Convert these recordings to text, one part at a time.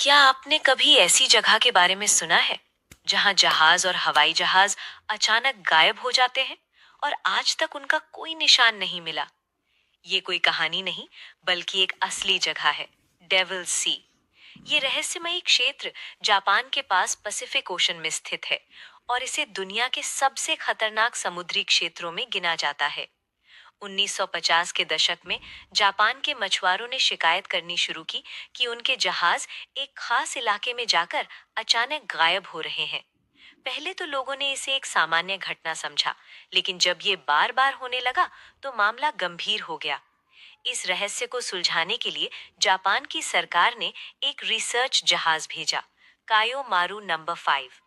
क्या आपने कभी ऐसी जगह के बारे में सुना है जहां जहाज और हवाई जहाज अचानक गायब हो जाते हैं और आज तक उनका कोई निशान नहीं मिला? ये कोई कहानी नहीं, बल्कि एक असली जगह है, डेविल सी। ये रहस्यमयी क्षेत्र जापान के पास पैसिफिक ओशन में स्थित है और इसे दुनिया के सबसे खतरनाक समुद्री क्षेत्रों में गिना जाता है। 1950 के दशक में जापान के मछुआरों ने शिकायत करनी शुरू की कि उनके जहाज एक खास इलाके में जाकर अचानक गायब हो रहे हैं। पहले तो लोगों ने इसे एक सामान्य घटना समझा, लेकिन जब ये बार बार होने लगा तो मामला गंभीर हो गया। इस रहस्य को सुलझाने के लिए जापान की सरकार ने एक रिसर्च जहाज भेजा, कायो मारू नंबर 5।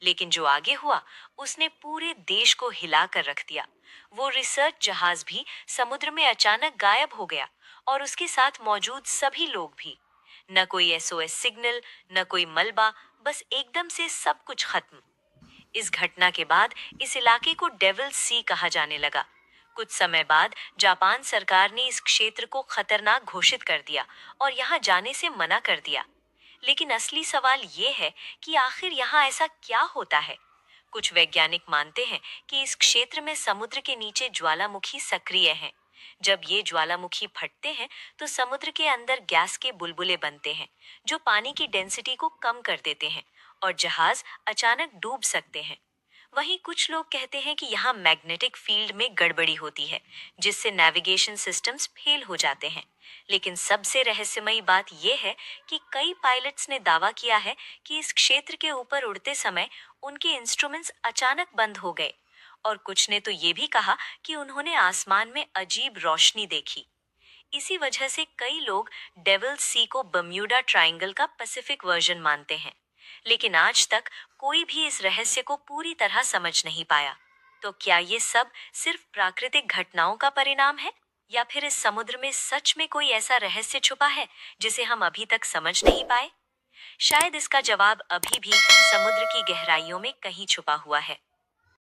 लेकिन जो आगे हुआ उसने पूरे देश को हिला कर रख दिया। वो रिसर्च जहाज भी समुद्र में अचानक गायब हो गया और उसके साथ मौजूद सभी लोग भी। न कोई एसओएस सिग्नल, न कोई मलबा, बस एकदम से सब कुछ खत्म। इस घटना के बाद इस इलाके को डेविल सी कहा जाने लगा। कुछ समय बाद जापान सरकार ने इस क्षेत्र को खतरनाक घोषित कर दिया और यहाँ जाने से मना कर दिया। लेकिन असली सवाल ये है कि आखिर यहाँ ऐसा क्या होता है। कुछ वैज्ञानिक मानते हैं कि इस क्षेत्र में समुद्र के नीचे ज्वालामुखी सक्रिय हैं। जब ये ज्वालामुखी फटते हैं तो समुद्र के अंदर गैस के बुलबुले बनते हैं, जो पानी की डेंसिटी को कम कर देते हैं और जहाज अचानक डूब सकते हैं। वहीं कुछ लोग कहते हैं कि यहाँ मैग्नेटिक फील्ड में गड़बड़ी होती है, जिससे नेविगेशन सिस्टम्स फेल हो जाते हैं। लेकिन सबसे रहस्यमयी बात यह है कि कई पायलट्स ने दावा किया है कि इस क्षेत्र के ऊपर उड़ते समय उनके इंस्ट्रूमेंट्स अचानक बंद हो गए, और कुछ ने तो ये भी कहा कि उन्होंने आसमान में अजीब रोशनी देखी। इसी वजह से कई लोग डेविल सी को बम्यूडा ट्रायंगल का पैसिफिक वर्जन मानते हैं। लेकिन आज तक कोई भी इस रहस्य को पूरी तरह समझ नहीं पाया। तो क्या ये सब सिर्फ प्राकृतिक घटनाओं का परिणाम है, या फिर इस समुद्र में सच में कोई ऐसा रहस्य छुपा है जिसे हम अभी तक समझ नहीं पाए? शायद इसका जवाब अभी भी समुद्र की गहराइयों में कहीं छुपा हुआ है।